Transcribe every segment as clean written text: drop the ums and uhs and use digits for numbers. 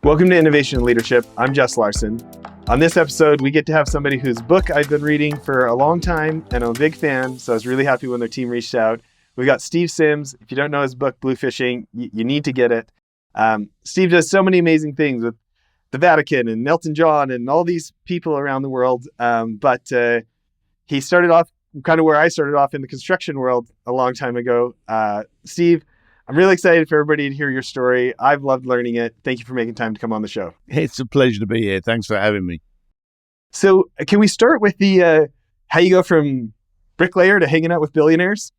Welcome to Innovation and Leadership. I'm Jess Larson. On this episode, we get to have somebody whose book I've been reading for a long time, and I'm a big fan, so I was really happy when their team reached out. We got Steve Sims. If you don't know his book, Bluefishing, you need to get it. Steve does so many amazing things with the Vatican and Elton John and all these people around the world, but he started off kind of where I started off in the construction world a long time ago. Steve, I'm really excited for everybody to hear your story. I've loved learning it. Thank you for making time to come on the show. It's a pleasure to be here. Thanks for having me. So can we start with the how you go from bricklayer to hanging out with billionaires?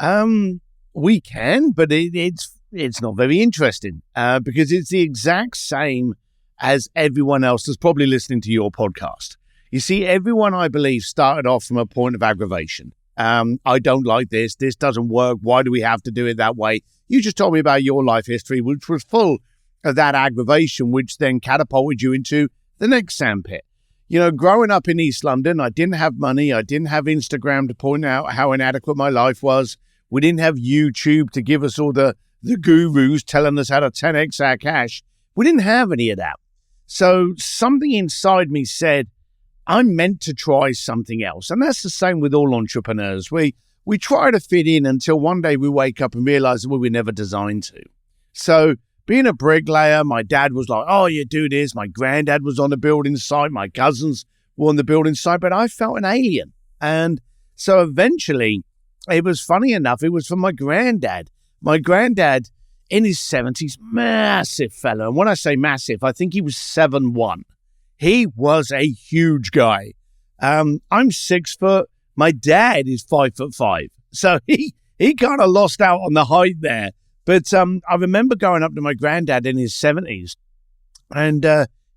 We can, but it's not very interesting because it's the exact same as everyone else that's probably listening to your podcast. You see, everyone, I believe, started off from a point of aggravation. I don't like this. This doesn't work. Why do we have to do it that way? You just told me about your life history, which was full of that aggravation, which then catapulted you into the next sandpit. You know, growing up in East London, I didn't have money. I didn't have Instagram to point out how inadequate my life was. We didn't have YouTube to give us all the gurus telling us how to 10x our cash. We didn't have any of that. So something inside me said, I'm meant to try something else. And that's the same with all entrepreneurs. We try to fit in until one day we wake up and realize that we were never designed to. So being a bricklayer, my dad was like, oh, you do this. My granddad was on the building site. My cousins were on the building site, but I felt an alien. And so eventually, it was funny enough, it was from my granddad. My granddad, in his 70s, massive fellow. And when I say massive, I think he was 7'1". He was a huge guy. I'm 6 foot. My dad is 5'5". So he kind of lost out on the height there. But I remember going up to my granddad in his 70s, and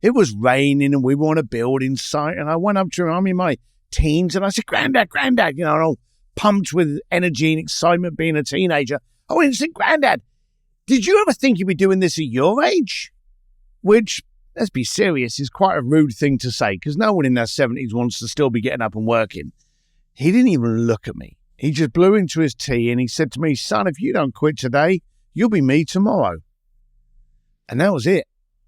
it was raining, and we were on a building site. And I went up to him in my teens, and I said, Granddad, you know, all pumped with energy and excitement being a teenager. I went and said, Granddad, did you ever think you'd be doing this at your age? Which, let's be serious, is quite a rude thing to say because no one in their 70s wants to still be getting up and working. He didn't even look at me. He just blew into his tea and he said to me, son, if you don't quit today, you'll be me tomorrow. And that was it.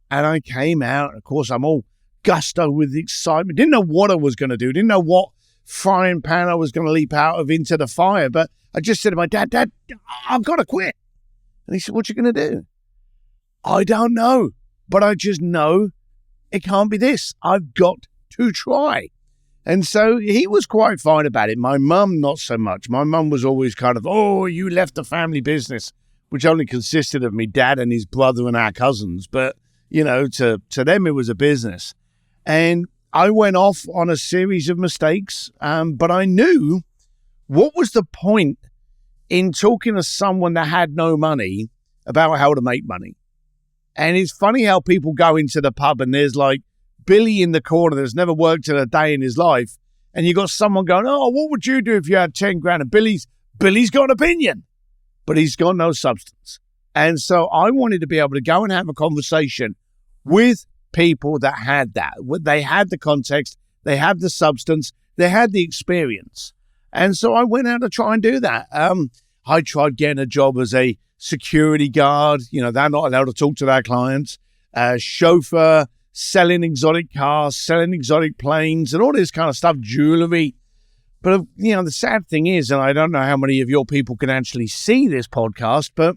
And I came out. And of course, I'm all gusto with excitement. Didn't know what I was going to do. Didn't know what frying pan I was going to leap out of into the fire. But I just said to my dad, I've got to quit. And he said, what you going to do? I don't know. But I just know it can't be this. I've got to try. And so he was quite fine about it. My mum, not so much. My mum was always kind of, oh, you left the family business, which only consisted of me dad and his brother and our cousins. But, you know, to them, it was a business. And I went off on a series of mistakes, but I knew what was the point in talking to someone that had no money about how to make money. And it's funny how people go into the pub and there's like Billy in the corner that's never worked in a day in his life. And you got someone going, oh, what would you do if you had 10 grand? And Billy's got an opinion, but he's got no substance. And so I wanted to be able to go and have a conversation with people that had that. They had the context, they had the substance, they had the experience. And so I went out to try and do that. I tried getting a job as a security guard, you know, they're not allowed to talk to their clients, chauffeur, selling exotic cars, selling exotic planes and all this kind of stuff, jewelry. But, you know, the sad thing is, and I don't know how many of your people can actually see this podcast, but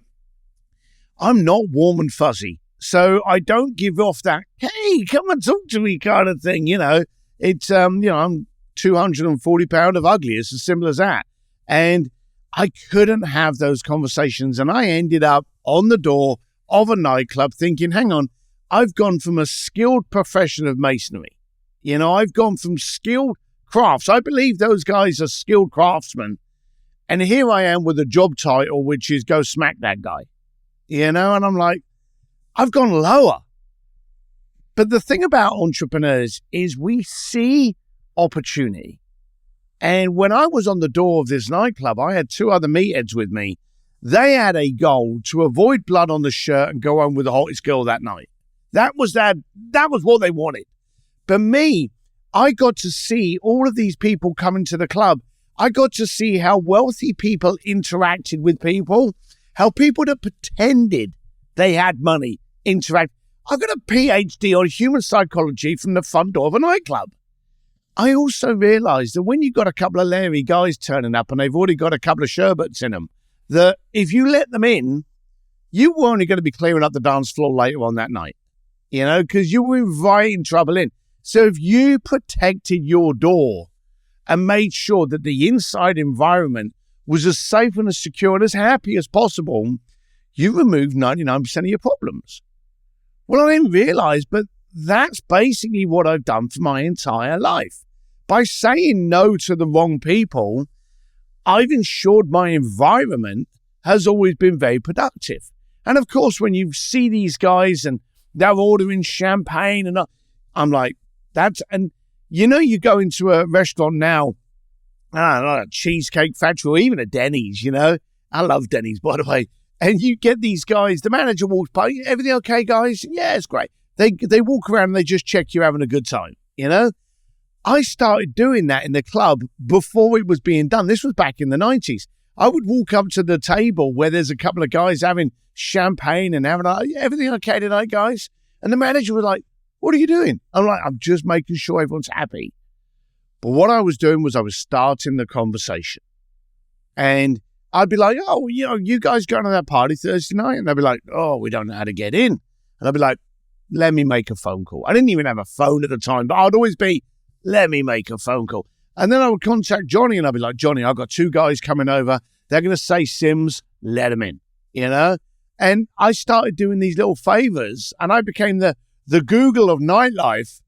I'm not warm and fuzzy. So I don't give off that, hey, come and talk to me kind of thing, you know. It's, you know, I'm 240 pounds of ugly. It's as simple as that. And I couldn't have those conversations. And I ended up on the door of a nightclub thinking, hang on, I've gone from a skilled profession of masonry. You know, I've gone from skilled crafts. I believe those guys are skilled craftsmen. And here I am with a job title, which is go smack that guy. You know, and I'm like, I've gone lower. But the thing about entrepreneurs is we see opportunity. And when I was on the door of this nightclub, I had 2 other meatheads with me. They had a goal to avoid blood on the shirt and go home with the hottest girl that night. That was what they wanted. But me, I got to see all of these people coming to the club. I got to see how wealthy people interacted with people, how people that pretended they had money interact. I've got a PhD on human psychology from the front door of a nightclub. I also realised that when you've got a couple of Larry guys turning up and they've already got a couple of sherbets in them, that if you let them in, you were only going to be clearing up the dance floor later on that night, because you were inviting trouble in. So if you protected your door and made sure that the inside environment was as safe and as secure and as happy as possible, you removed 99% of your problems. Well, I didn't realise, but that's basically what I've done for my entire life. By saying no to the wrong people, I've ensured my environment has always been very productive. And of course, when you see these guys and they're ordering champagne and I'm like, you go into a restaurant now, like a Cheesecake Factory or even a Denny's, I love Denny's, by the way. And you get these guys, the manager walks by, everything okay, guys? Yeah, it's great. They walk around and they just check you're having a good time, I started doing that in the club before it was being done. This was back in the 90s. I would walk up to the table where there's a couple of guys having champagne and having, everything okay tonight, guys? And the manager was like, what are you doing? I'm like, I'm just making sure everyone's happy. But what I was doing was I was starting the conversation. And I'd be like, oh, you guys going to that party Thursday night? And they'd be like, oh, we don't know how to get in. And I'd be like, let me make a phone call. I didn't even have a phone at the time, but I'd always be, let me make a phone call. And then I would contact Johnny and I'd be like, Johnny, I've got 2 guys coming over. They're going to say Sims, let them in, And I started doing these little favors and I became the Google of nightlife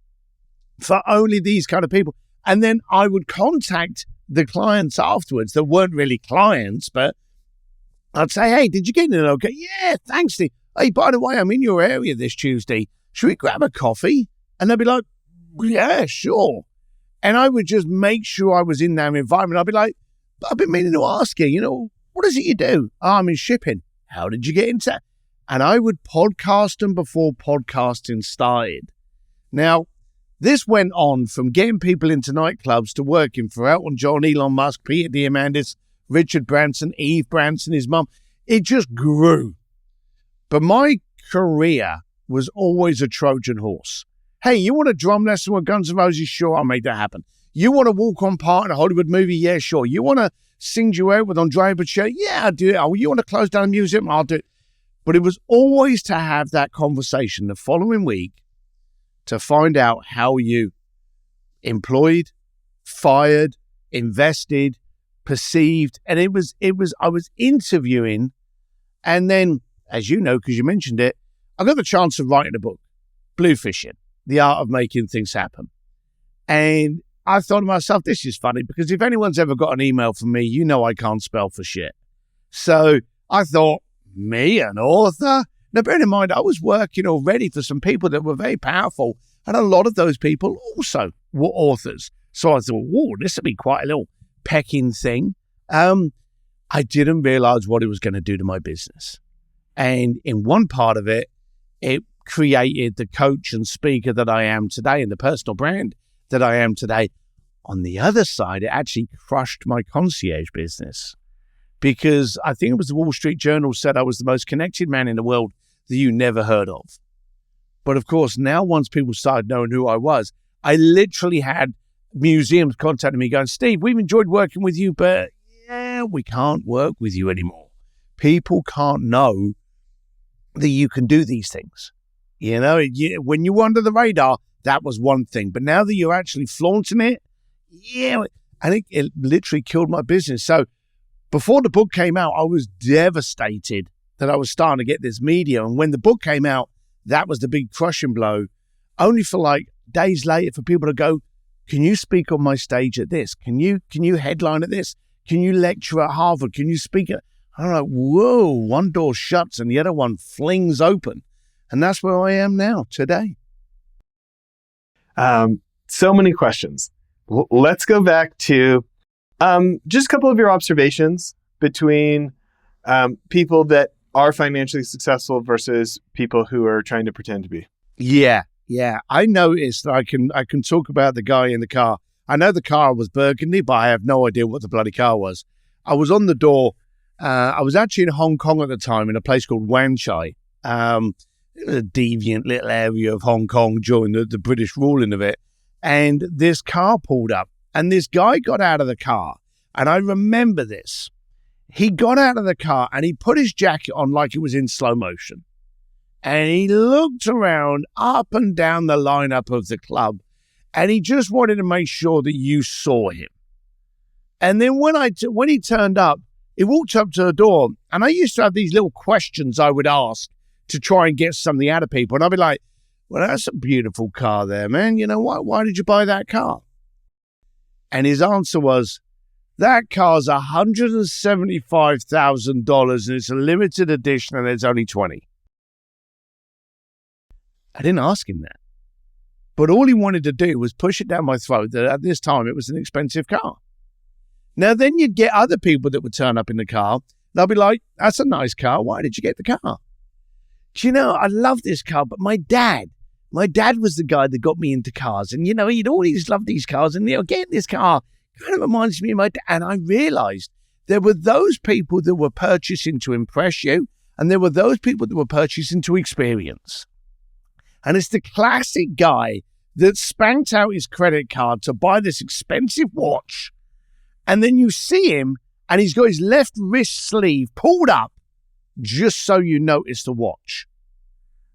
for only these kind of people. And then I would contact the clients afterwards that weren't really clients, but I'd say, hey, did you get in okay? Yeah, thanks, Steve. Hey, by the way, I'm in your area this Tuesday. Should we grab a coffee? And they'd be like, yeah, sure. And I would just make sure I was in that environment. I'd be like, I've been meaning to ask you, what is it you do? Oh, I'm in shipping. How did you get into that? And I would podcast them before podcasting started. Now, this went on from getting people into nightclubs to working for Elton John, Elon Musk, Peter Diamandis, Richard Branson, Eve Branson, his mum. It just grew. But my career was always a Trojan horse. Hey, you want a drum lesson with Guns N' Roses? Sure, I'll make that happen. You want to walk on part in a Hollywood movie? Yeah, sure. You want to sing duet with Andre Bocelli? Yeah, I'll do it. Oh, you want to close down a museum? I'll do it. But it was always to have that conversation the following week to find out how you employed, fired, invested, perceived. And I was interviewing. And then, as you know, because you mentioned it, I got the chance of writing a book, Bluefishing, The Art of Making Things Happen. And I thought to myself, this is funny because if anyone's ever got an email from me, I can't spell for shit. So I thought, me, an author? Now, bear in mind, I was working already for some people that were very powerful, and a lot of those people also were authors. So I thought, whoa, this would be quite a little pecking thing. I didn't realize what it was going to do to my business. And in one part of it, it created the coach and speaker that I am today and the personal brand that I am today. On the other side, it actually crushed my concierge business because I think it was the Wall Street Journal said I was the most connected man in the world that you never heard of. But of course, now once people started knowing who I was, I literally had museums contacting me going, Steve, we've enjoyed working with you, but yeah, we can't work with you anymore. People can't know that you can do these things. When you were under the radar, that was one thing. But now that you're actually flaunting it, I think it literally killed my business. So before the book came out, I was devastated that I was starting to get this media. And when the book came out, that was the big crushing blow. Only for like days later for people to go, can you speak on my stage at this? Can you headline at this? Can you lecture at Harvard? Can you speak at... I'm like, whoa, one door shuts and the other one flings open. And that's where I am now today. So many questions. Let's go back to just a couple of your observations between people that are financially successful versus people who are trying to pretend to be. Yeah. I noticed that I can talk about the guy in the car. I know the car was burgundy, but I have no idea what the bloody car was. I was on the door. I was actually in Hong Kong at the time in a place called Wan Chai. it was a deviant little area of Hong Kong during the British ruling of it. And this car pulled up and this guy got out of the car. And I remember this. He got out of the car and he put his jacket on like it was in slow motion. And he looked around up and down the lineup of the club. And he just wanted to make sure that you saw him. And then when he turned up, he walked up to the door. And I used to have these little questions I would ask to try and get something out of people. And I'd be like, well, that's a beautiful car there, man. You know, why did you buy that car? And his answer was, that car's $175,000 and it's a limited edition and there's only 20. I didn't ask him that. But all he wanted to do was push it down my throat that at this time it was an expensive car. Now, then you'd get other people that would turn up in the car. They'll be like, that's a nice car. Why did you get the car? Do you know, I love this car, but my dad was the guy that got me into cars. And, you know, he'd always loved these cars. And, you know, getting this car kind of reminds me of my dad. And I realized there were those people that were purchasing to impress you. And there were those people that were purchasing to experience. And it's the classic guy that spanked out his credit card to buy this expensive watch. And then you see him and he's got his left wrist sleeve pulled up just so you notice the watch.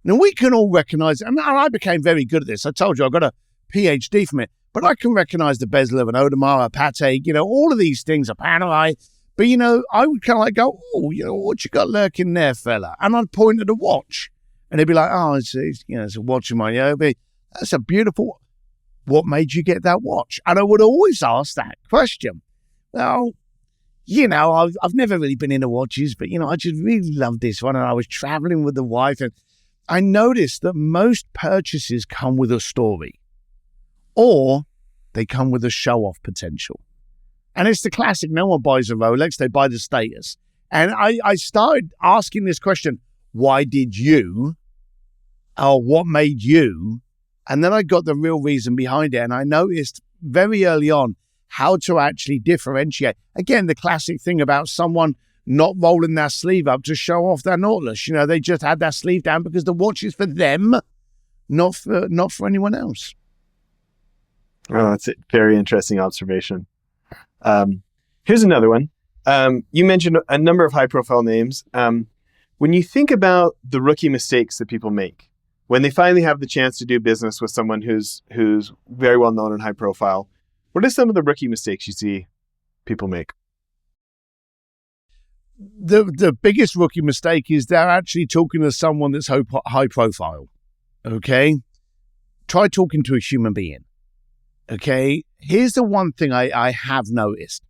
Now, we can all recognize, and I became very good at this. I told you I got a PhD from it, but I can recognize the bezel of an Audemars, a Patek, you know, all of these things, a Panerai. But, you know, I would kind of like go, oh, you know, what you got lurking there, fella? And I'd point at the watch. And they'd be like, oh, it's a watch of mine. Yeah, that's a beautiful. What made you get that watch? And I would always ask that question. Well, you know, I've never really been into watches, but, you know, I just really love this one. And I was traveling with the wife and I noticed that most purchases come with a story or they come with a show-off potential. And it's the classic. No one buys a Rolex. They buy the status. And I started asking this question, why did you? Or what made you? And then I got the real reason behind it. And I noticed very early on how to actually differentiate. Again, the classic thing about someone not rolling their sleeve up to show off their Nautilus. You know, they just had their sleeve down because the watch is for them, not for anyone else. Oh, that's a very interesting observation. Here's another one. You mentioned a number of high-profile names. When you think about the rookie mistakes that people make, when they finally have the chance to do business with someone who's very well known and high profile, what are some of the rookie mistakes you see people make? The biggest rookie mistake is they're actually talking to someone that's high profile. Okay? Try talking to a human being. Okay? Here's the one thing I have noticed.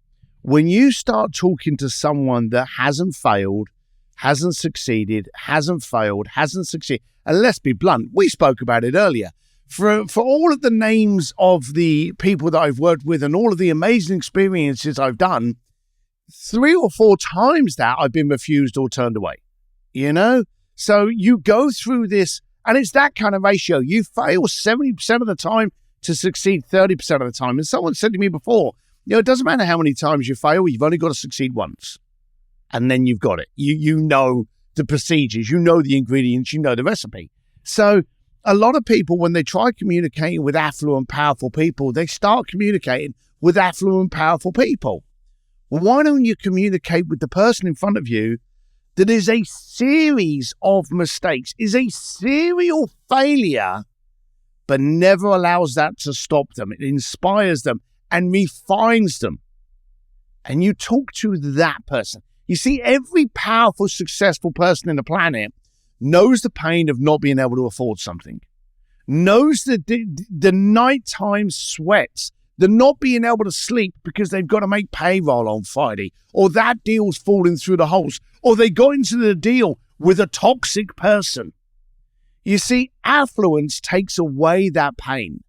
When you start talking to someone that hasn't failed, hasn't succeeded, hasn't failed, hasn't succeeded, and let's be blunt, we spoke about it earlier. For all of the names of the people that I've worked with and all of the amazing experiences I've done, 3 or 4 times that I've been refused or turned away, you know? So you go through this, and it's that kind of ratio. You fail 70% of the time to succeed 30% of the time. And someone said to me before, you know, it doesn't matter how many times you fail, you've only got to succeed once. And then you've got it. You know the procedures, you know the ingredients, you know the recipe. So a lot of people, when they try communicating with affluent, powerful people, they start communicating with affluent, powerful people. Well, why don't you communicate with the person in front of you that is a series of mistakes, is a serial failure, but never allows that to stop them. It inspires them and refines them. And you talk to that person. You see, every powerful, successful person in the planet knows the pain of not being able to afford something, knows the nighttime sweats, the not being able to sleep because they've got to make payroll on Friday, or that deal's falling through the holes, or they got into the deal with a toxic person. You see, affluence takes away that pain.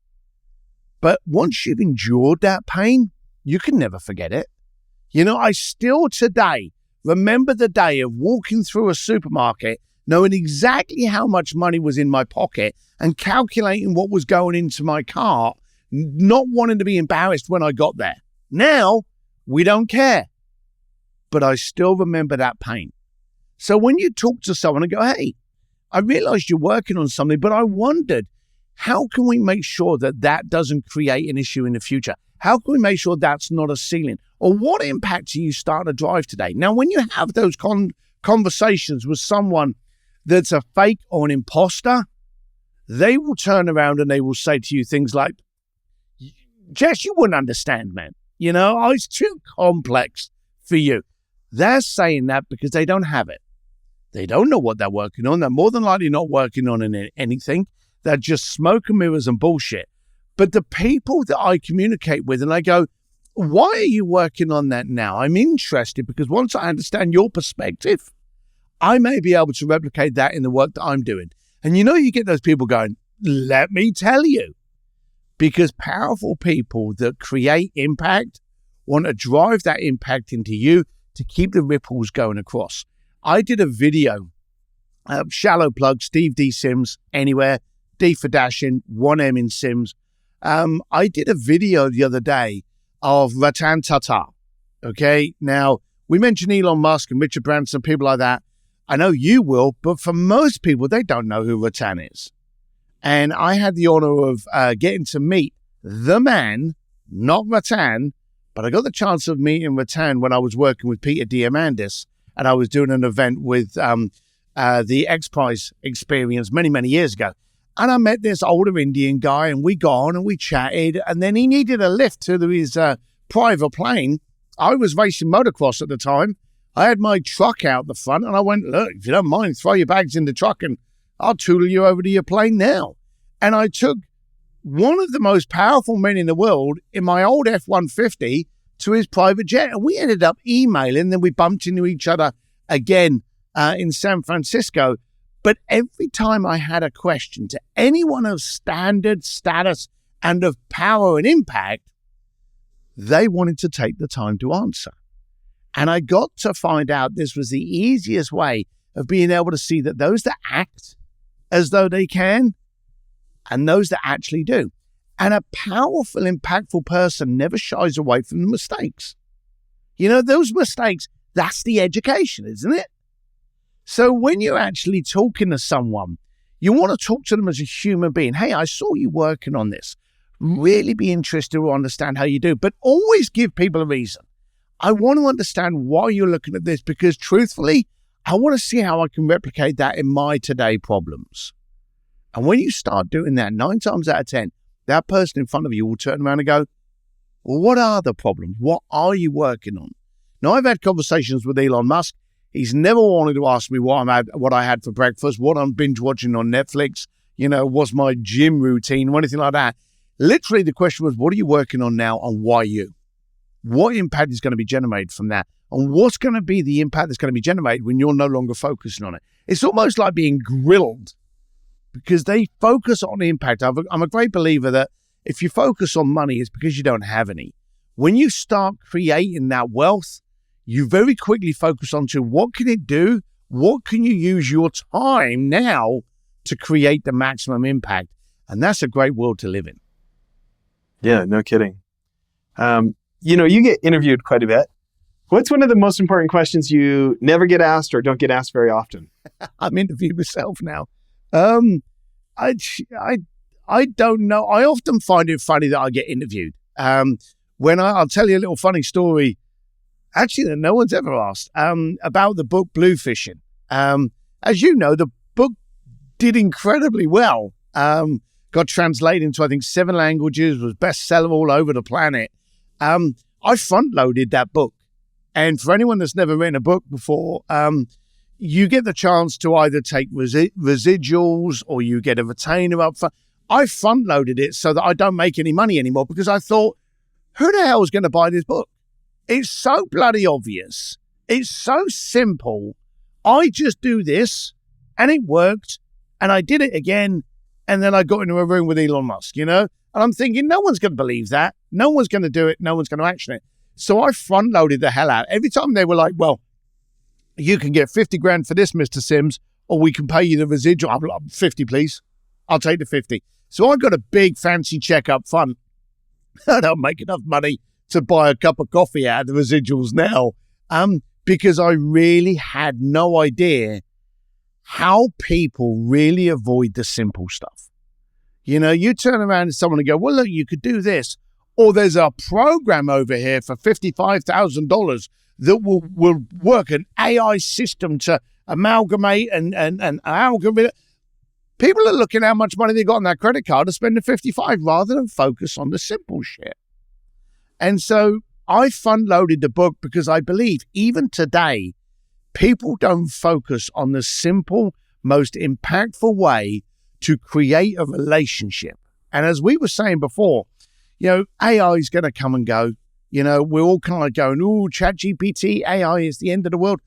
But once you've endured that pain, you can never forget it. You know, I still today remember the day of walking through a supermarket, knowing exactly how much money was in my pocket and calculating what was going into my cart, not wanting to be embarrassed when I got there. Now, we don't care. But I still remember that pain. So when you talk to someone and go, hey, I realized you're working on something, but I wondered, how can we make sure that that doesn't create an issue in the future? How can we make sure that's not a ceiling? Or what impact are you starting to drive today? Now, when you have those conversations with someone that's a fake or an imposter, they will turn around and they will say to you things like, Jess, you wouldn't understand, man. It's too complex for you. They're saying that because they don't have it. They don't know what they're working on. They're more than likely not working on anything. They're just smoke and mirrors and bullshit. But the people that I communicate with, and I go, why are you working on that now? I'm interested because once I understand your perspective, I may be able to replicate that in the work that I'm doing. And you get those people going, let me tell you. Because powerful people that create impact want to drive that impact into you to keep the ripples going across. I did a video, shallow plug, Steve D. Sims, anywhere, D for dashing, 1M in Sims. I did a video the other day of Ratan Tata. Okay, now we mentioned Elon Musk and Richard Branson, people like that. I know you will, but for most people, they don't know who Ratan is. And I had the honor of getting to meet the man, not Ratan, but I got the chance of meeting Ratan when I was working with Peter Diamandis, and I was doing an event with the X Prize experience many, many years ago. And I met this older Indian guy, and we got on and we chatted, and then he needed a lift to his private plane. I was racing motocross at the time. I had my truck out the front, and I went, look, if you don't mind, throw your bags in the truck, and I'll toodle you over to your plane now. And I took one of the most powerful men in the world in my old F-150 to his private jet. And we ended up emailing, then we bumped into each other again in San Francisco. But every time I had a question to anyone of standard, status, and of power and impact, they wanted to take the time to answer. And I got to find out this was the easiest way of being able to see that those that act as though they can and those that actually do. And a powerful, impactful person never shies away from the mistakes. Those mistakes, that's the education, isn't it? So when you're actually talking to someone, you want to talk to them as a human being. Hey, I saw you working on this. Really be interested to understand how you do, but always give people a reason. I want to understand why you're looking at this because truthfully, I want to see how I can replicate that in my today problems. And when you start doing that, 9 times out of 10, that person in front of you will turn around and go, well, what are the problems? What are you working on? Now, I've had conversations with Elon Musk. He's never wanted to ask me what I had for breakfast, what I'm binge watching on Netflix, what's my gym routine, or anything like that. Literally, the question was, what are you working on now and why you? What impact is going to be generated from that? And what's going to be the impact that's going to be generated when you're no longer focusing on it? It's almost like being grilled because they focus on impact. I'm a great believer that if you focus on money, it's because you don't have any. When you start creating that wealth, you very quickly focus on to what can it do? What can you use your time now to create the maximum impact? And that's a great world to live in. Yeah, no kidding. You get interviewed quite a bit. What's one of the most important questions you never get asked or don't get asked very often? I'm interviewing myself now. I don't know. I often find it funny that I get interviewed. I'll tell you a little funny story, actually, that no one's ever asked, about the book Bluefishing. As you know, the book did incredibly well. Got translated into, I think, 7 languages, was bestseller all over the planet. I front-loaded that book. And for anyone that's never written a book before, you get the chance to either take residuals or you get a retainer up front. I front-loaded it so that I don't make any money anymore because I thought, who the hell is going to buy this book? It's so bloody obvious. It's so simple. I just do this and it worked and I did it again and then I got into a room with Elon Musk, And I'm thinking, no one's going to believe that. No one's going to do it. No one's going to action it. So I front-loaded the hell out. Every time they were like, well, you can get 50 grand for this, Mr. Sims, or we can pay you the residual. I'm like, 50, please. I'll take the 50. So I got a big fancy check up front. I don't make enough money to buy a cup of coffee out of the residuals now because I really had no idea how people really avoid the simple stuff. You know, you turn around to someone and go, well, look, you could do this. Or there's a program over here for $55,000 that will work, an AI system to amalgamate and algorithm. People are looking at how much money they got on that credit card to spend the 55 rather than focus on the simple shit. And so I front-loaded the book because I believe even today, people don't focus on the simple, most impactful way to create a relationship. And as we were saying before, you know, AI is going to come and go. You know, we're all kind of going, oh, ChatGPT, AI is the end of the world.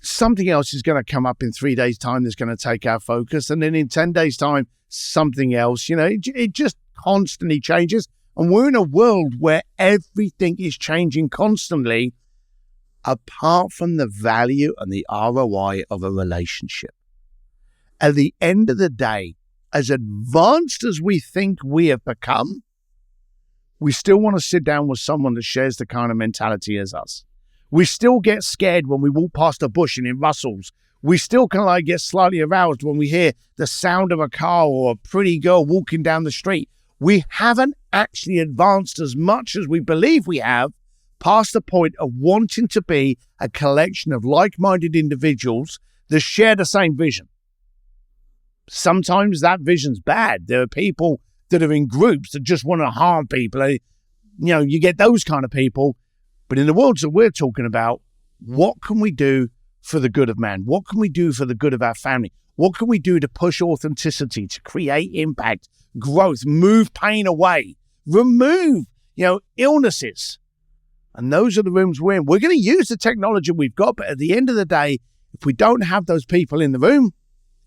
Something else is going to come up in 3 days' time that's going to take our focus. And then in 10 days' time, something else. You know, it just constantly changes. And we're in a world where everything is changing constantly, apart from the value and the ROI of a relationship. At the end of the day, as advanced as we think we have become, we still want to sit down with someone that shares the kind of mentality as us. We still get scared when we walk past a bush and it rustles. We still kind of like get slightly aroused when we hear the sound of a car or a pretty girl walking down the street. We haven't actually advanced as much as we believe we have past the point of wanting to be a collection of like-minded individuals that share the same vision. Sometimes that vision's bad. There are people that are in groups that just want to harm people. You know, you get those kind of people. But in the worlds that we're talking about, what can we do for the good of man? What can we do for the good of our family? What can we do to push authenticity, to create impact, growth, move pain away, remove, you know, illnesses? And those are the rooms we're in. We're going to use the technology we've got, but at the end of the day, if we don't have those people in the room,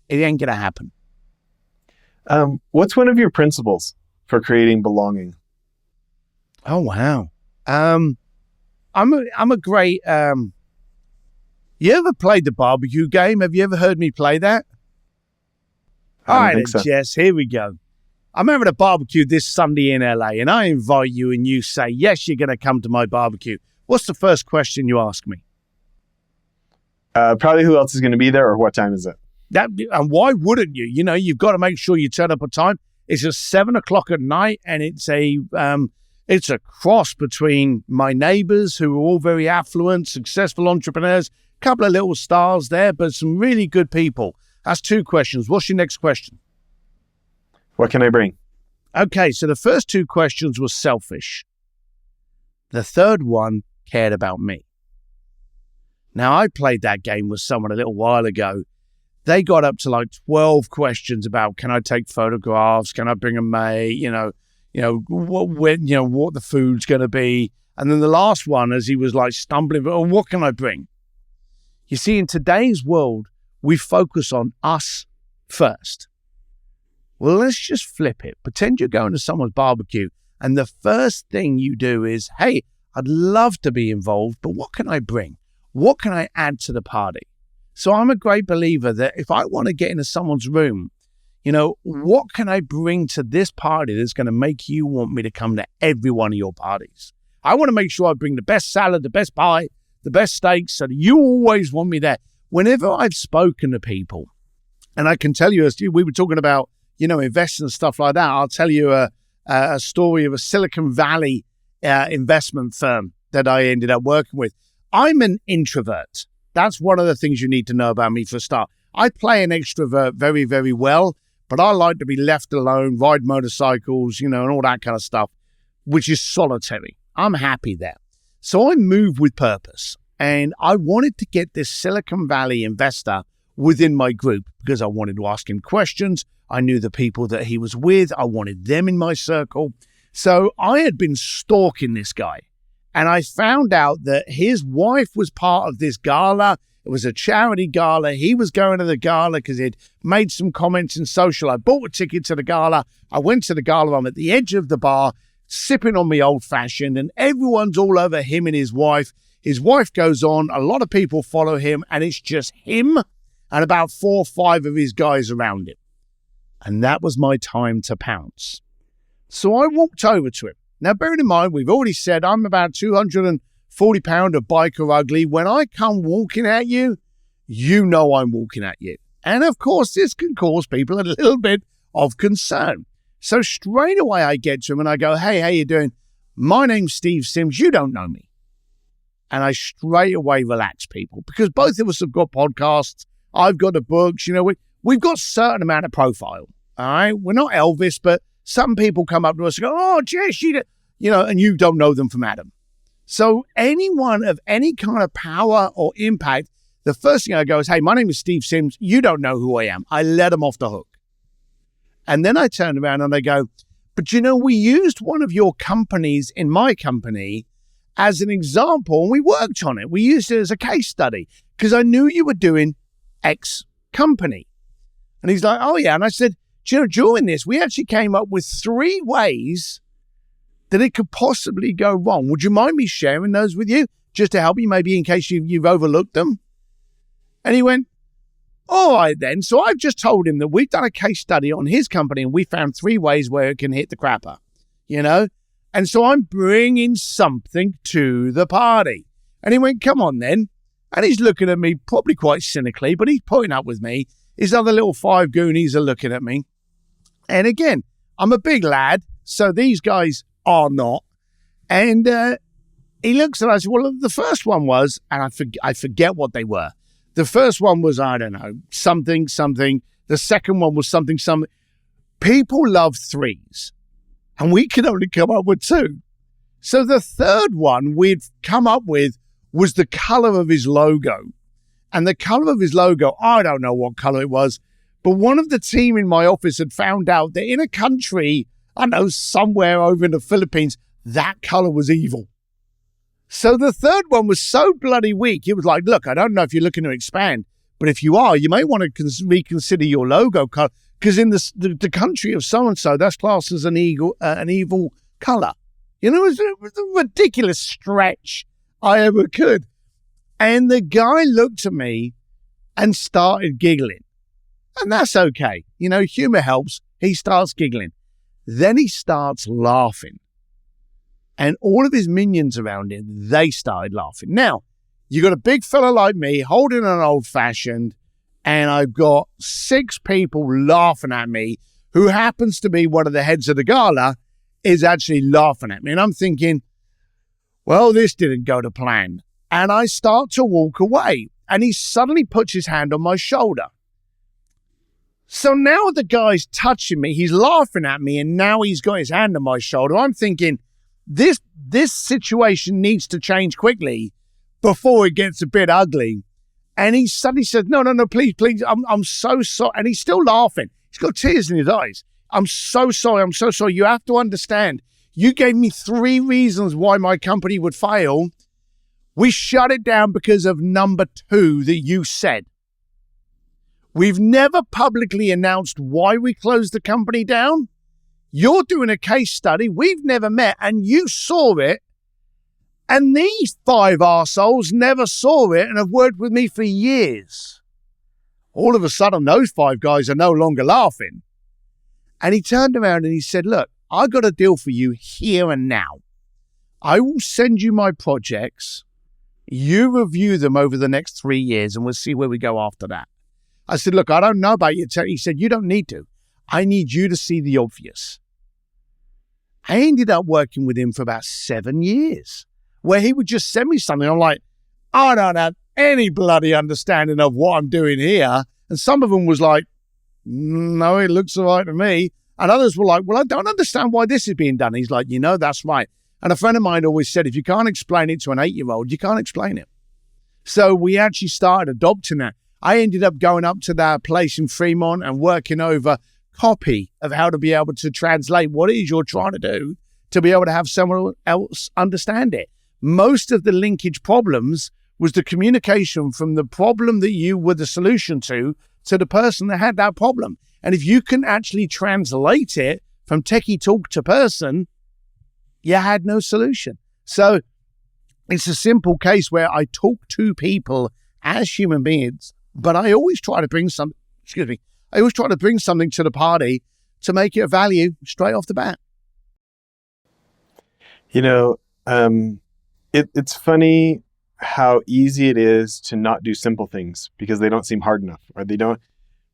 it ain't going to happen. What's one of your principles for creating belonging? Oh, wow. I'm a great, you ever played the barbecue game? Have you ever heard me play that? All right, so. Jess, here we go. I'm having a barbecue this Sunday in LA, and I invite you and you say, yes, you're going to come to my barbecue. What's the first question you ask me? Probably who else is going to be there or what time is it? And why wouldn't you? You know, you've got to make sure you turn up on time. It's at 7:00 at night, and it's a cross between my neighbors who are all very affluent, successful entrepreneurs, a couple of little stars there, but some really good people. That's 2 questions. What's your next question? What can I bring? Okay, so the first 2 questions were selfish. The third one cared about me. Now, I played that game with someone a little while ago. They got up to like 12 questions about, can I take photographs? Can I bring a mate? What the food's going to be. And then the last one, as he was like stumbling, oh, what can I bring? You see, in today's world, we focus on us first. Well, let's just flip it. Pretend you're going to someone's barbecue, and the first thing you do is, hey, I'd love to be involved, but what can I bring? What can I add to the party? So I'm a great believer that if I want to get into someone's room, you know, what can I bring to this party that's going to make you want me to come to every one of your parties? I want to make sure I bring the best salad, the best pie, the best steaks, so that you always want me there. Whenever I've spoken to people, and I can tell you, as we were talking about, you know, investing and stuff like that, I'll tell you a story of a Silicon Valley investment firm that I ended up working with. I'm an introvert. That's one of the things you need to know about me for a start. I play an extrovert very, very well, but I like to be left alone, ride motorcycles, you know, and all that kind of stuff, which is solitary. I'm happy there. So I move with purpose, and I wanted to get this Silicon Valley investor within my group because I wanted to ask him questions. I knew the people that he was with. I wanted them in my circle. So I had been stalking this guy, and I found out that his wife was part of this gala. It was a charity gala. He was going to the gala because he'd made some comments in social. I bought a ticket to the gala. I went to the gala. I'm at the edge of the bar, sipping on my old-fashioned, and everyone's all over him and his wife. His wife goes on. A lot of people follow him, and it's just him and about 4 or 5 of his guys around him. And that was my time to pounce. So I walked over to him. Now, bearing in mind, we've already said I'm about 240 pound of biker ugly. When I come walking at you, you know I'm walking at you. And of course, this can cause people a little bit of concern. So straight away, I get to him and I go, hey, how you doing? My name's Steve Sims. You don't know me. And I straight away relax people because both of us have got podcasts. I've got the books. We've got a certain amount of profile. All right. We're not Elvis, but some people come up to us and go, oh, Jess, and you don't know them from Adam. So anyone of any kind of power or impact, the first thing I go is, hey, my name is Steve Sims. You don't know who I am. I let them off the hook. And then I turn around and I go, but we used one of your companies in my company as an example, and we worked on it. We used it as a case study because I knew you were doing X company. And he's like, oh, yeah. And I said, during this, we actually came up with 3 ways that it could possibly go wrong. Would you mind me sharing those with you just to help you, maybe in case you've overlooked them? And he went, all right, then. So I've just told him that we've done a case study on his company and we found 3 ways where it can hit the crapper, And so I'm bringing something to the party. And he went, come on, then. And he's looking at me probably quite cynically, but he's putting up with me. His other little 5 goonies are looking at me. And again, I'm a big lad, so these guys are not. And he looks at us. Well, the first one was, and I forget what they were. The first one was, I don't know, something. The second one was something. People love 3s, and we could only come up with 2. So the third one we'd come up with was the color of his logo. And the color of his logo, I don't know what color it was, but one of the team in my office had found out that in a country, I don't know, somewhere over in the Philippines, that color was evil. So the third one was so bloody weak. It was like, look, I don't know if you're looking to expand, but if you are, you may want to reconsider your logo color because in the country of so-and-so, that's classed as an evil color. It was a ridiculous stretch I ever could. And the guy looked at me and started giggling. And that's okay. Humor helps. He starts giggling. Then he starts laughing. And all of his minions around him, they started laughing. Now, you got a big fella like me holding an old-fashioned, and I've got 6 people laughing at me who happens to be one of the heads of the gala is actually laughing at me. And I'm thinking, well, this didn't go to plan. And I start to walk away, and he suddenly puts his hand on my shoulder. So now the guy's touching me, he's laughing at me, and now he's got his hand on my shoulder. I'm thinking, this situation needs to change quickly before it gets a bit ugly. And he suddenly says, no, please, I'm so sorry. And he's still laughing. He's got tears in his eyes. I'm so sorry. You have to understand. You gave me 3 reasons why my company would fail. We shut it down because of number 2 that you said. We've never publicly announced why we closed the company down. You're doing a case study. We've never met, and you saw it. And these 5 arseholes never saw it and have worked with me for years. All of a sudden, those 5 guys are no longer laughing. And he turned around and he said, look, I got a deal for you here and now. I will send you my projects. You review them over the next 3 years, and we'll see where we go after that. I said, look, I don't know about you. He said, you don't need to. I need you to see the obvious. I ended up working with him for about 7 years, where he would just send me something. I'm like, I don't have any bloody understanding of what I'm doing here. And some of them was like, no, it looks all right to me. And others were like, well, I don't understand why this is being done. He's like, that's right. And a friend of mine always said, if you can't explain it to an 8-year-old, you can't explain it. So we actually started adopting that. I ended up going up to that place in Fremont and working over copy of how to be able to translate what it is you're trying to do to be able to have someone else understand it. Most of the linkage problems was the communication from the problem that you were the solution to the person that had that problem. And if you can actually translate it from techie talk to person, you had no solution. So it's a simple case where I talk to people as human beings, but I always try to bring something to the party to make it a value straight off the bat. It's funny how easy it is to not do simple things because they don't seem hard enough, or they don't.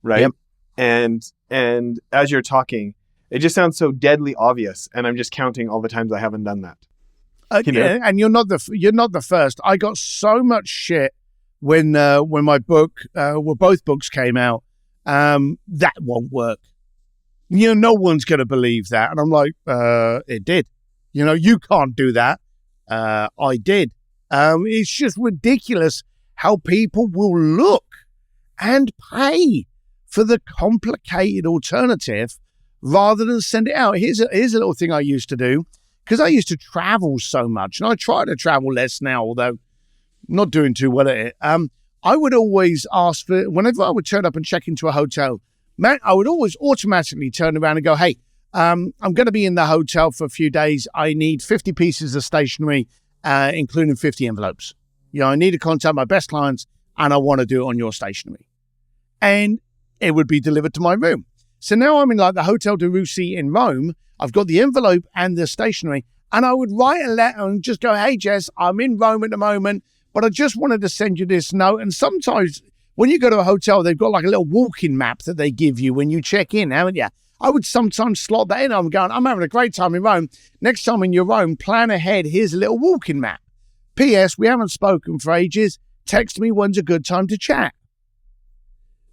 right? Yep. And as you're talking, it just sounds so deadly obvious, and I'm just counting all the times I haven't done that. Yeah, and you're not the first. I got so much shit when my book, both books came out. That won't work. No one's going to believe that. And I'm like, it did. You can't do that. I did. It's just ridiculous how people will look and pay for the complicated alternative rather than send it out. Here's a little thing I used to do, because I used to travel so much, and I try to travel less now, although not doing too well at it. I would always ask for, whenever I would turn up and check into a hotel, man, I would always automatically turn around and go, hey, I'm going to be in the hotel for a few days. I need 50 pieces of stationery, including 50 envelopes. I need to contact my best clients, and I want to do it on your stationery. And it would be delivered to my room. So now I'm in like the Hotel de Russi in Rome. I've got the envelope and the stationery, and I would write a letter and just go, hey, Jess, I'm in Rome at the moment, but I just wanted to send you this note. And sometimes when you go to a hotel, they've got like a little walking map that they give you when you check in, haven't you? I would sometimes slot that in. I'm having a great time in Rome. Next time in your Rome, plan ahead. Here's a little walking map. P.S. We haven't spoken for ages. Text me when's a good time to chat.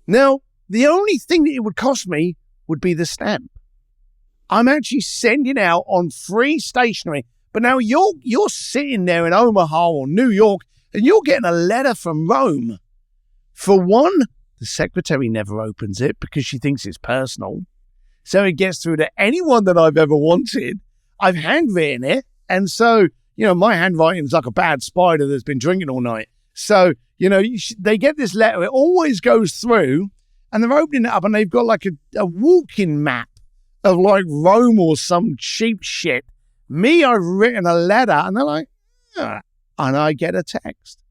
Now, the only thing that it would cost me would be the stamp. I'm actually sending out on free stationery. But now you're sitting there in Omaha or New York, and you're getting a letter from Rome. For one, the secretary never opens it because she thinks it's personal. So it gets through to anyone that I've ever wanted. I've handwritten it. And so, my handwriting is like a bad spider that's been drinking all night. So, they get this letter. It always goes through, and they're opening it up, and they've got like a walking map of like Rome or some cheap shit. Me, I've written a letter, and they're like, and I get a text.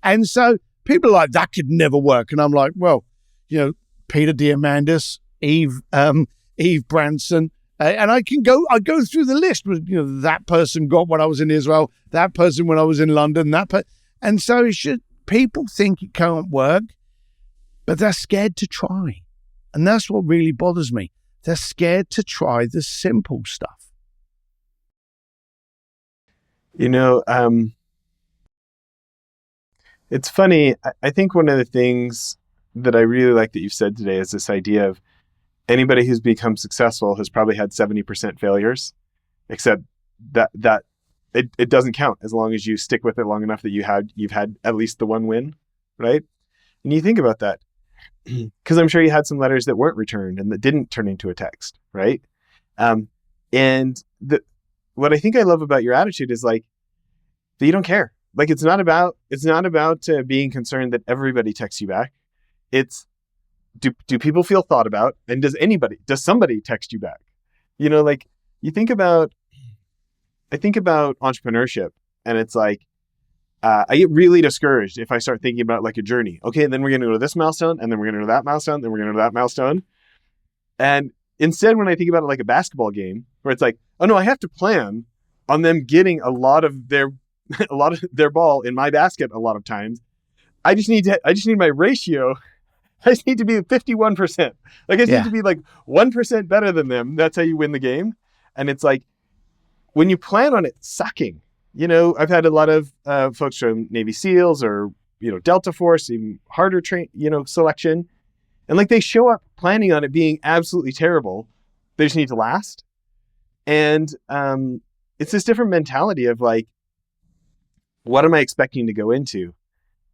And so people are like, that could never work. And I'm like, well, Peter Diamandis, Eve Branson, and I go through the list with, that person got when I was in Israel, that person when I was in London, and so people think it can't work, but they're scared to try. And that's what really bothers me. They're scared to try the simple stuff. It's funny. I think one of the things that I really like that you've said today is this idea of anybody who's become successful has probably had 70% failures, except that it doesn't count as long as you stick with it long enough that you've had at least the one win, right? And you think about that, because I'm sure you had some letters that weren't returned and that didn't turn into a text, right? What I think I love about your attitude is like that you don't care. Like it's not about being concerned that everybody texts you back. It's do people feel thought about, and does somebody text you back? Like I think about entrepreneurship, and it's like I get really discouraged if I start thinking about like a journey. Okay, and then we're going to go to this milestone, and then we're going to go to that milestone, then we're going to go to that milestone. And instead, when I think about it like a basketball game, where it's like, oh no, I have to plan on them getting a lot of their ball in my basket a lot of times. I just need my ratio. I just need to be 51%. Like I just need to be like 1% better than them. That's how you win the game. And it's like, when you plan on it sucking, I've had a lot of folks from Navy SEALs or, Delta Force, even harder selection. And like they show up planning on it being absolutely terrible. They just need to last. And it's this different mentality of like, what am I expecting to go into?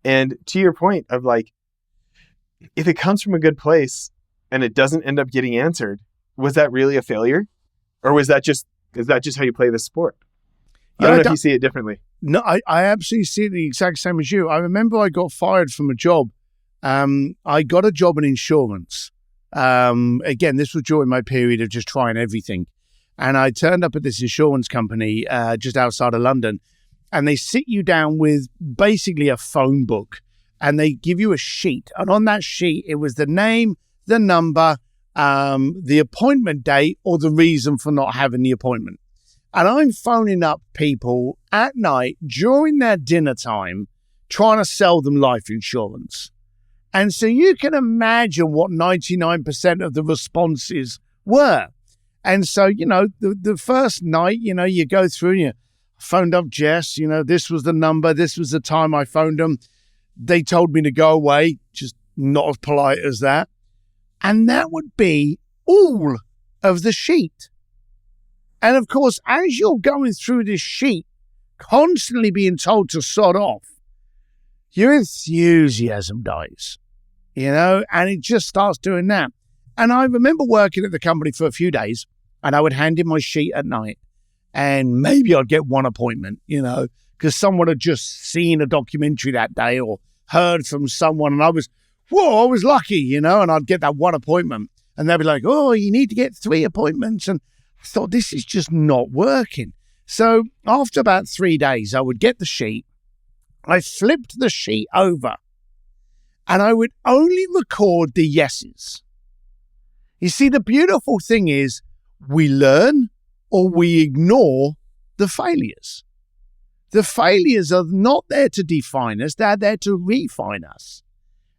And to your point of like, if it comes from a good place and it doesn't end up getting answered, was that really a failure? Or is that just how you play the sport? I don't know if you see it differently. No, I absolutely see it the exact same as you. I remember I got fired from a job. I got a job in insurance. Again, this was during my period of just trying everything. And I turned up at this insurance company just outside of London, and they sit you down with basically a phone book, and they give you a sheet. And on that sheet, it was the name, the number, the appointment date, or the reason for not having the appointment. And I'm phoning up people at night during their dinner time, trying to sell them life insurance. And so you can imagine what 99% of the responses were. And so, the first night, you go through and you phoned up Jess, this was the number, this was the time I phoned them. They told me to go away, just not as polite as that. And that would be all of the sheet. And of course, as you're going through this sheet, constantly being told to sod off, your enthusiasm dies, and it just starts doing that. And I remember working at the company for a few days, and I would hand in my sheet at night, and maybe I'd get one appointment, because someone had just seen a documentary that day or heard from someone, and I was lucky, and I'd get that one appointment, and they'd be like, oh, you need to get 3 appointments. And I thought, this is just not working. So after about 3 days, I would get the sheet, I flipped the sheet over, and I would only record the yeses. You see, the beautiful thing is we learn or we ignore the failures. The failures are not there to define us, they're there to refine us.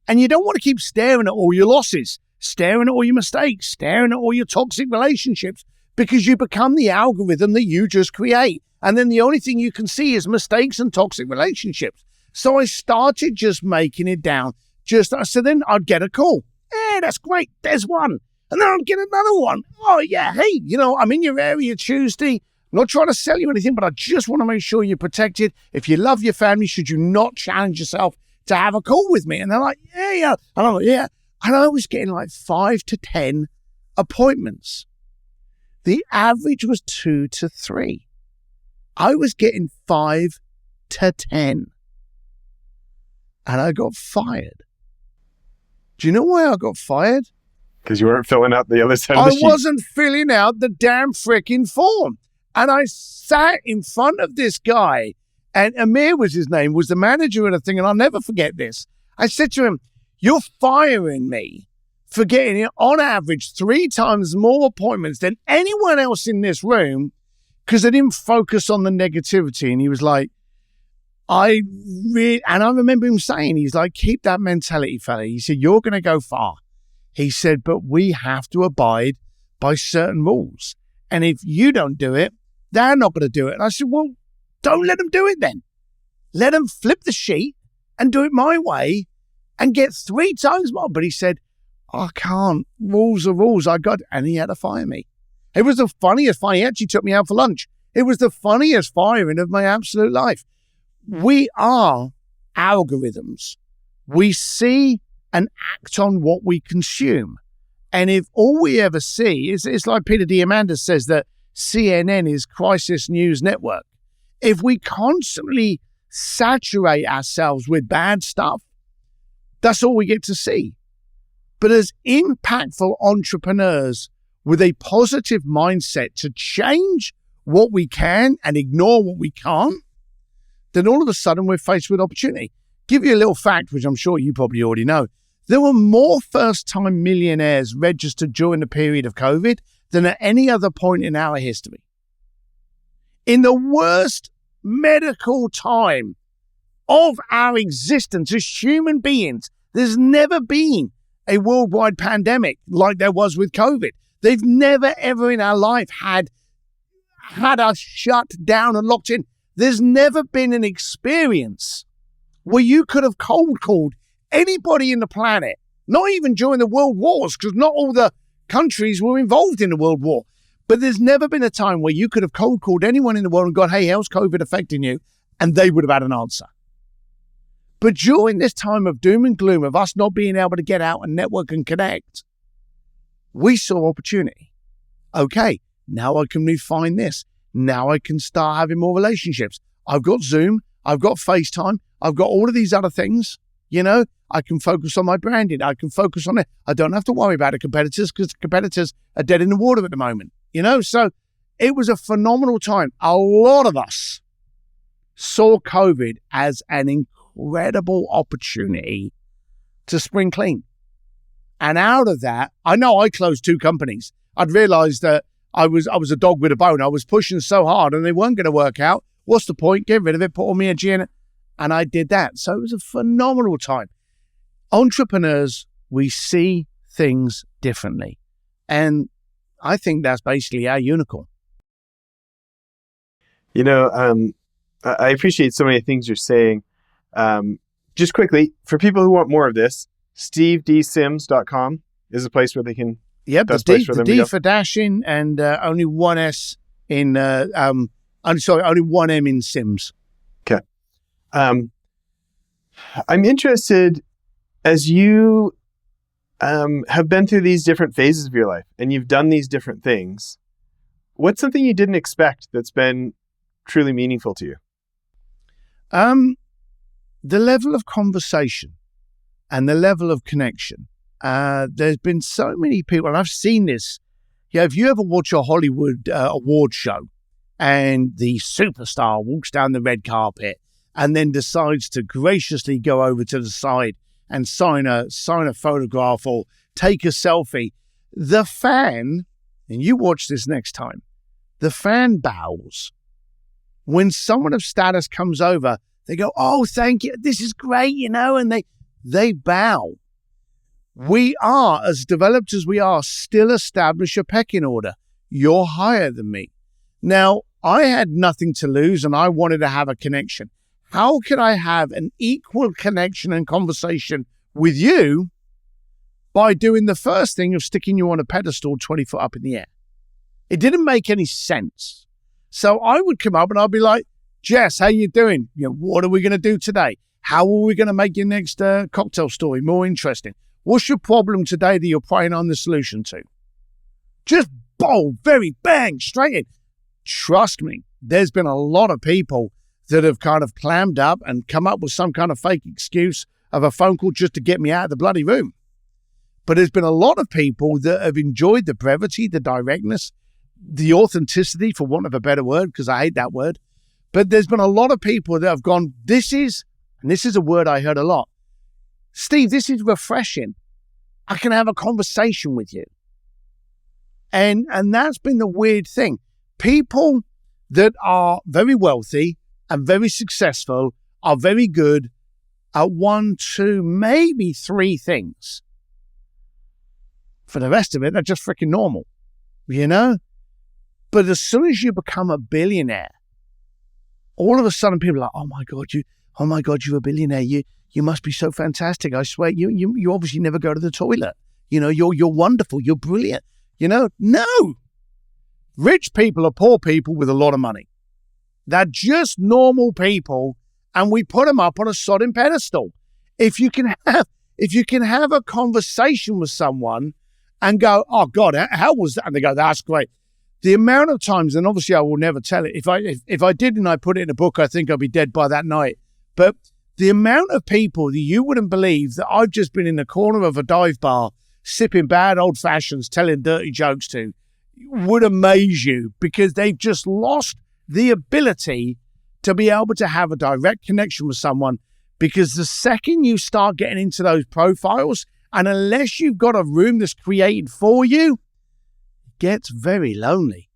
And you don't want to keep staring at all your losses, staring at all your mistakes, staring at all your toxic relationships, because you become the algorithm that you just create. And then the only thing you can see is mistakes and toxic relationships. So I started just making it down. So then I'd get a call. Hey, that's great. There's one. And then I'd get another one. Oh, yeah. Hey, I'm in your area Tuesday. I'm not trying to sell you anything, but I just want to make sure you're protected. If you love your family, should you not challenge yourself to have a call with me? And they're like, yeah. And I'm like, yeah. And I was getting like 5 to 10 appointments. The average was 2 to 3. I was getting 5 to 10. And I got fired. Do you know why I got fired? Because you weren't filling out the other side of the sheet. I wasn't filling out the damn frickin' form. And I sat in front of this guy, and Amir was his name, was the manager of the thing, and I'll never forget this. I said to him, you're firing me for getting, on average, 3 times more appointments than anyone else in this room because I didn't focus on the negativity. And he was like, and I remember him saying, he's like, keep that mentality, fella. He said, you're going to go far. He said, but we have to abide by certain rules. And if you don't do it, they're not going to do it. And I said, well, don't let them do it then. Let them flip the sheet and do it my way and get 3 times more. But he said, I can't. Rules are rules. And he had to fire me. It was the funniest fire. He actually took me out for lunch. It was the funniest firing of my absolute life. We are algorithms. We see and act on what we consume. And if all we ever see is, it's like Peter Diamandis says that CNN is crisis news network. If we constantly saturate ourselves with bad stuff, that's all we get to see. But as impactful entrepreneurs with a positive mindset to change what we can and ignore what we can't, then all of a sudden we're faced with opportunity. Give you a little fact, which I'm sure you probably already know. There were more first-time millionaires registered during the period of COVID than at any other point in our history. In the worst medical time of our existence as human beings, there's never been a worldwide pandemic like there was with COVID. They've never, ever in our life had us shut down and locked in. There's never been an experience where you could have cold called anybody in the planet, not even during the world wars, because not all the countries were involved in the world war. But there's never been a time where you could have cold called anyone in the world and gone, hey, how's COVID affecting you? And they would have had an answer. But during this time of doom and gloom, of us not being able to get out and network and connect, we saw opportunity. Okay, now I can refine this. Now I can start having more relationships. I've got Zoom. I've got FaceTime. I've got all of these other things. I can focus on my branding. I can focus on it. I don't have to worry about the competitors because the competitors are dead in the water at the moment. So it was a phenomenal time. A lot of us saw COVID as an incredible opportunity to spring clean. And out of that, I know I closed 2 companies. I'd realized that I was a dog with a bone. I was pushing so hard and they weren't going to work out. What's the point? Get rid of it, put all my energy in it. And I did that. So it was a phenomenal time. Entrepreneurs, we see things differently. And I think that's basically our unicorn. I appreciate so many things you're saying. Just quickly, for people who want more of this, steveDsims.com is a place where they can. Yep, that's the D for dashing and only one S in, only one M in Sims. Okay. I'm interested, as you have been through these different phases of your life and you've done these different things, what's something you didn't expect that's been truly meaningful to you? The level of conversation and the level of connection. There's been so many people, and I've seen this. If you ever watch a Hollywood award show and the superstar walks down the red carpet and then decides to graciously go over to the side and sign a photograph or take a selfie, the fan, and you watch this next time, the fan bows. When someone of status comes over, they go, "Oh, thank you. This is great," and they bow. We are, as developed as we are, still establish a pecking order. You're higher than me. Now, I had nothing to lose and I wanted to have a connection. How could I have an equal connection and conversation with you by doing the first thing of sticking you on a pedestal 20 foot up in the air? It didn't make any sense. So I would come up and I'd be like, "Jess, how you doing? What are we going to do today? How are we going to make your next cocktail story more interesting? What's your problem today that you're praying on the solution to?" Just bold, very bang, straight in. Trust me, there's been a lot of people that have kind of clammed up and come up with some kind of fake excuse of a phone call just to get me out of the bloody room. But there's been a lot of people that have enjoyed the brevity, the directness, the authenticity, for want of a better word, because I hate that word. But there's been a lot of people that have gone, this is a word I heard a lot, "Steve, this is refreshing. I can have a conversation with you." And that's been the weird thing. People that are very wealthy and very successful are very good at 1, 2, maybe 3 things. For the rest of it, they're just freaking normal, But as soon as you become a billionaire, all of a sudden people are like, "Oh my God, you're a billionaire. You must be so fantastic. I swear, you obviously never go to the toilet. You're wonderful. You're brilliant." No. Rich people are poor people with a lot of money. They're just normal people, and we put them up on a sodding pedestal. If you can have a conversation with someone and go, "Oh God, how was that?" And they go, "That's great." The amount of times, and obviously I will never tell it. If I did and I put it in a book, I think I'd be dead by that night. But the amount of people that you wouldn't believe that I've just been in the corner of a dive bar sipping bad old fashions, telling dirty jokes to, would amaze you, because they've just lost the ability to be able to have a direct connection with someone. Because the second you start getting into those profiles, and unless you've got a room that's created for you, it gets very lonely.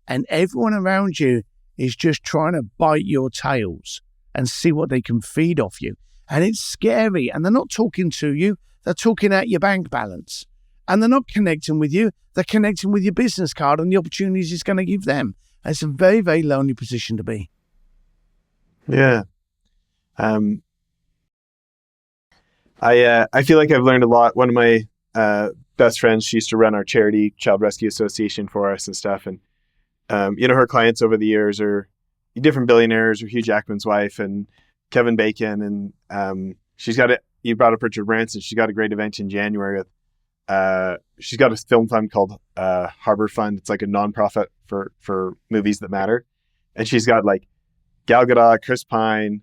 And everyone around you is just trying to bite your tails and see what they can feed off you. And it's scary. And they're not talking to you. They're talking out your bank balance. And they're not connecting with you. They're connecting with your business card and the opportunities it's going to give them. And it's a very, very lonely position to be. Yeah. I feel like I've learned a lot. One of my best friends, she used to run our charity Child Rescue Association for us and stuff. And, her clients over the years are different billionaires, or Hugh Jackman's wife and Kevin Bacon. And she's got it. You brought up Richard Branson. She's got a great event in January with, she's got a film fund called Harbor Fund. It's like a nonprofit for movies that matter. And she's got like Gal Gadot, Chris Pine,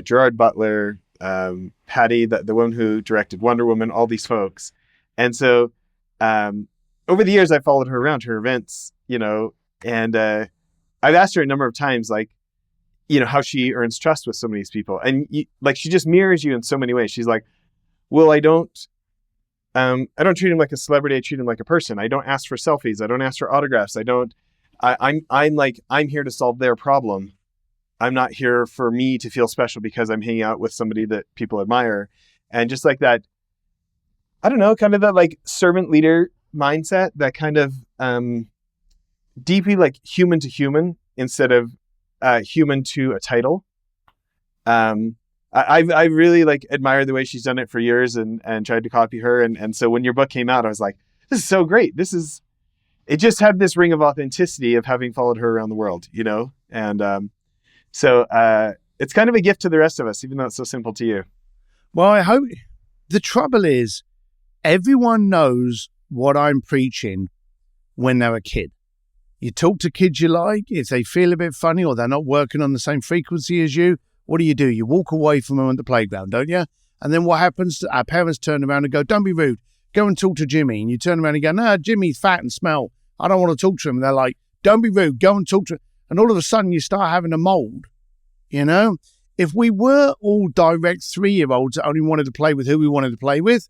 Gerard Butler, Patty, the woman who directed Wonder Woman, all these folks. And so over the years, I followed her around to her events, and I've asked her a number of times, like, how she earns trust with some of these people. And she just mirrors you in so many ways. She's like, "Well, I don't treat him like a celebrity. I treat him like a person. I don't ask for selfies. I don't ask for autographs. I'm here to solve their problem. I'm not here for me to feel special because I'm hanging out with somebody that people admire." And just like that, I don't know, kind of that like servant leader mindset, that kind of deeply like human to human instead of human to a title. I really like admired the way she's done it for years and tried to copy her. And so when your book came out, I was like, this is so great. It just had this ring of authenticity of having followed her around the world, you know? And so it's kind of a gift to the rest of us, even though it's so simple to you. Well, I hope the trouble is everyone knows what I'm preaching when they're a kid. You talk to kids you like, if they feel a bit funny or they're not working on the same frequency as you, what do? You walk away from them at the playground, don't you? And then what happens? Our parents turn around and go, don't be rude. Go and talk to Jimmy. And you turn around and go, no, Jimmy's fat and smell. I don't want to talk to him. And they're like, don't be rude. Go and talk to him. And all of a sudden you start having a mold, you know? If we were all direct 3-year-olds that only wanted to play with who we wanted to play with,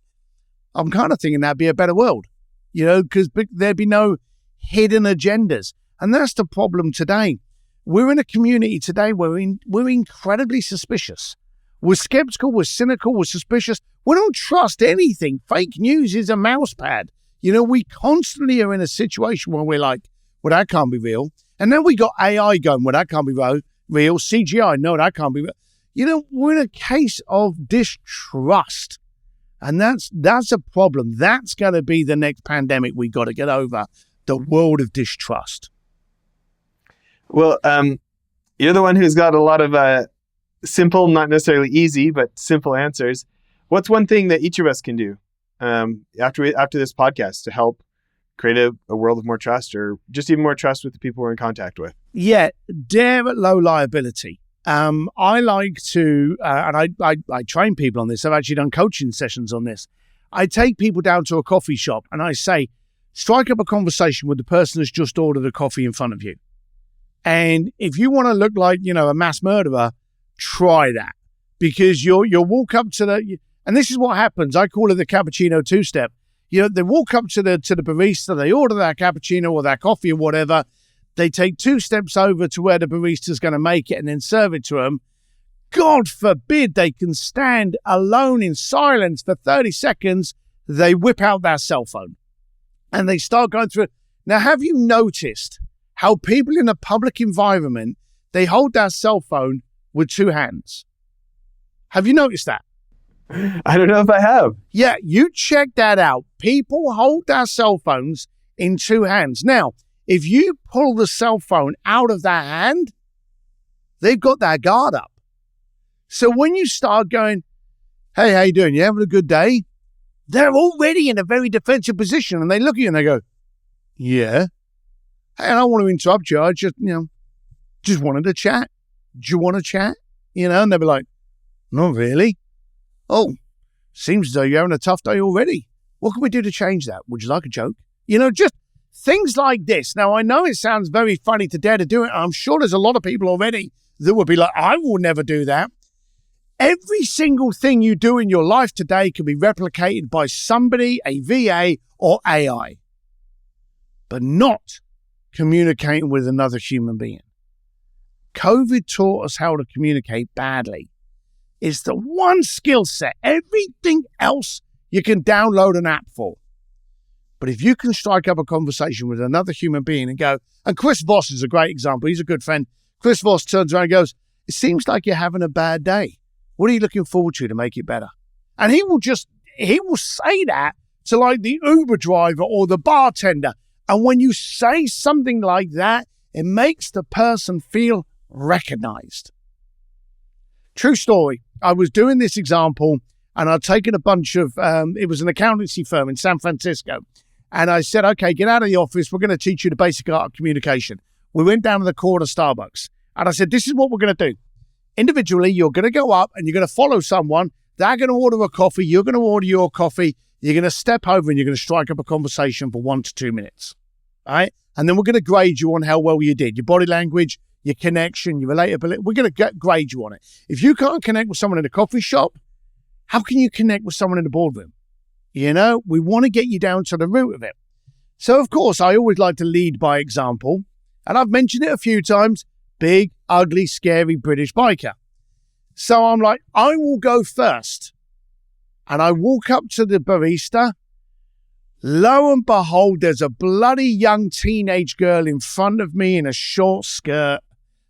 I'm kind of thinking that'd be a better world, you know, because there'd be no hidden agendas. And that's the problem today. We're in a community today where we're incredibly suspicious. We're skeptical, we're cynical, we're suspicious. We don't trust anything. Fake news is a mouse pad. You know, we constantly are in a situation where we're like, well, that can't be real. And then we got AI going, well, that can't be real. CGI, no, that can't be real. You know, we're in a case of distrust. And that's a problem. That's going to be the next pandemic we got to get over, the world of distrust. Well, you're the one who's got a lot of simple, not necessarily easy, but simple answers. What's one thing that each of us can do after this podcast to help create a world of more trust, or just even more trust with the people we're in contact with? Yeah, dare at low liability. I like to, and I train people on this. I've actually done coaching sessions on this. I take people down to a coffee shop and I say, strike up a conversation with the person that's just ordered a coffee in front of you. And if you want to look like, you know, a mass murderer, try that, because you'll walk up to and this is what happens. I call it the cappuccino two-step. You know, they walk up to the barista, they order their cappuccino or their coffee or whatever. They take 2 steps over to where the barista's going to make it and then serve it to them. God forbid they can stand alone in silence for 30 seconds. They whip out their cell phone and they start going through it. Now, have you noticed how people in a public environment, they hold their cell phone with 2 hands? Have you noticed that? I don't know if I have. Yeah, you check that out. People hold their cell phones in 2 hands. Now, if you pull the cell phone out of that hand, they've got their guard up. So when you start going, hey, how you doing? You having a good day? They're already in a very defensive position and they look at you and they go, yeah. Hey, I don't want to interrupt you. I just wanted to chat. Do you want to chat? You know, and they'll be like, not really. Oh, seems as though you're having a tough day already. What can we do to change that? Would you like a joke? You know, just things like this. Now, I know it sounds very funny to dare to do it. I'm sure there's a lot of people already that would be like, I will never do that. Every single thing you do in your life today can be replicated by somebody, a VA or AI, but not communicating with another human being. COVID taught us how to communicate badly. It's the one skill set. Everything else you can download an app for. But if you can strike up a conversation with another human being and go, and Chris Voss is a great example. He's a good friend. Chris Voss turns around and goes, it seems like you're having a bad day. What are you looking forward to make it better? And he will say that to like the Uber driver or the bartender. And when you say something like that, it makes the person feel recognized. True story. I was doing this example and I'd taken a bunch of, it was an accountancy firm in San Francisco. And I said, okay, get out of the office. We're going to teach you the basic art of communication. We went down to the corner Starbucks and I said, this is what we're going to do. Individually, you're going to go up and you're going to follow someone. They're going to order a coffee. You're going to order your coffee. You're going to step over and you're going to strike up a conversation for 1 to 2 minutes. All right. And then we're going to grade you on how well you did. Your body language, your connection, your relatability. We're going to grade you on it. If you can't connect with someone in a coffee shop, how can you connect with someone in the boardroom? You know, we want to get you down to the root of it. So, of course, I always like to lead by example. And I've mentioned it a few times. Big, ugly, scary British biker. So I'm like, I will go first. And I walk up to the barista. Lo and behold, there's a bloody young teenage girl in front of me in a short skirt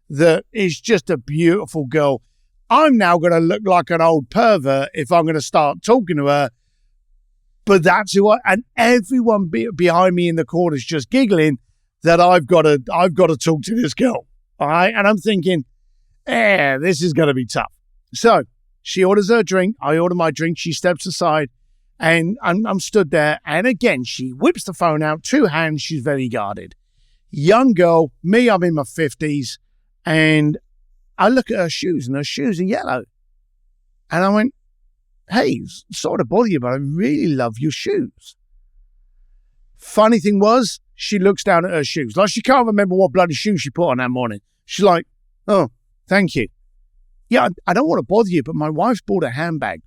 that is just a beautiful girl. I'm now going to look like an old pervert if I'm going to start talking to her. But that's who and everyone behind me in the corner is just giggling that I've got to talk to this girl. All right. And I'm thinking, this is going to be tough. So she orders her drink. I order my drink. She steps aside and I'm stood there. And again, she whips the phone out, 2 hands. She's very guarded. Young girl, me, I'm in my 50s. And I look at her shoes and her shoes are yellow. And I went, hey, sorry to bother you, but I really love your shoes. Funny thing was, she looks down at her shoes. Like she can't remember what bloody shoes she put on that morning. She's like, oh, thank you. Yeah, I don't want to bother you, but my wife's bought a handbag.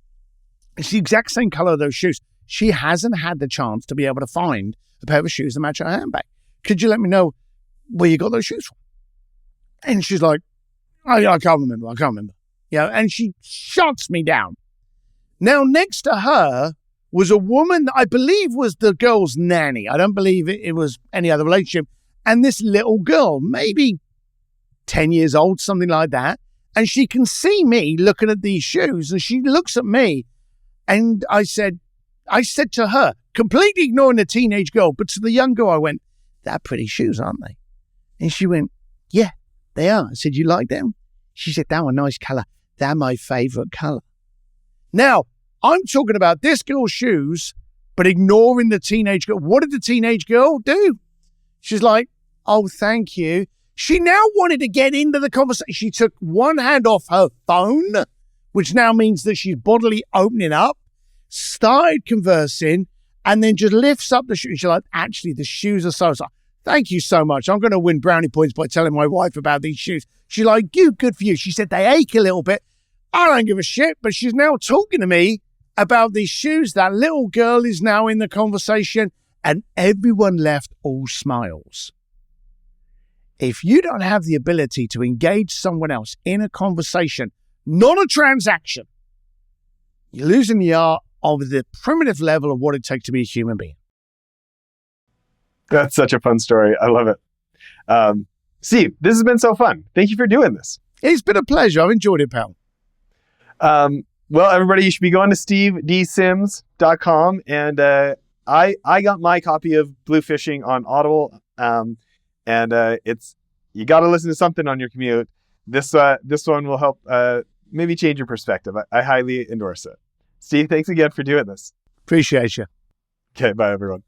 It's the exact same color of those shoes. She hasn't had the chance to be able to find a pair of shoes that match her handbag. Could you let me know where you got those shoes from? And she's like, I can't remember. Yeah, and she shuts me down. Now, next to her was a woman that I believe was the girl's nanny. I don't believe it was any other relationship. And this little girl, maybe 10 years old, something like that. And she can see me looking at these shoes. And she looks at me. And I said to her, completely ignoring the teenage girl, but to the young girl, I went, they're pretty shoes, aren't they? And she went, yeah, they are. I said, you like them? She said, they're a nice color. They're my favorite color. Now, I'm talking about this girl's shoes, but ignoring the teenage girl. What did the teenage girl do? She's like, oh, thank you. She now wanted to get into the conversation. She took one hand off her phone, which now means that she's bodily opening up, started conversing, and then just lifts up the shoes. She's like, actually, the shoes are so. Thank you so much. I'm going to win brownie points by telling my wife about these shoes. She's like, good for you. She said they ache a little bit. I don't give a shit, but she's now talking to me about these shoes. That little girl is now in the conversation, and everyone left all smiles. If you don't have the ability to engage someone else in a conversation, not a transaction, you're losing the art of the primitive level of what it takes to be a human being. That's such a fun story. I love it. Steve, this has been so fun. Thank you for doing this. It's been a pleasure. I've enjoyed it, pal. Well, everybody, you should be going to stevedsims.com. And I got my copy of Bluefishing on Audible. It's you got to listen to something on your commute. This one will help maybe change your perspective. I highly endorse it. Steve, thanks again for doing this. Appreciate you. Okay, bye, everyone.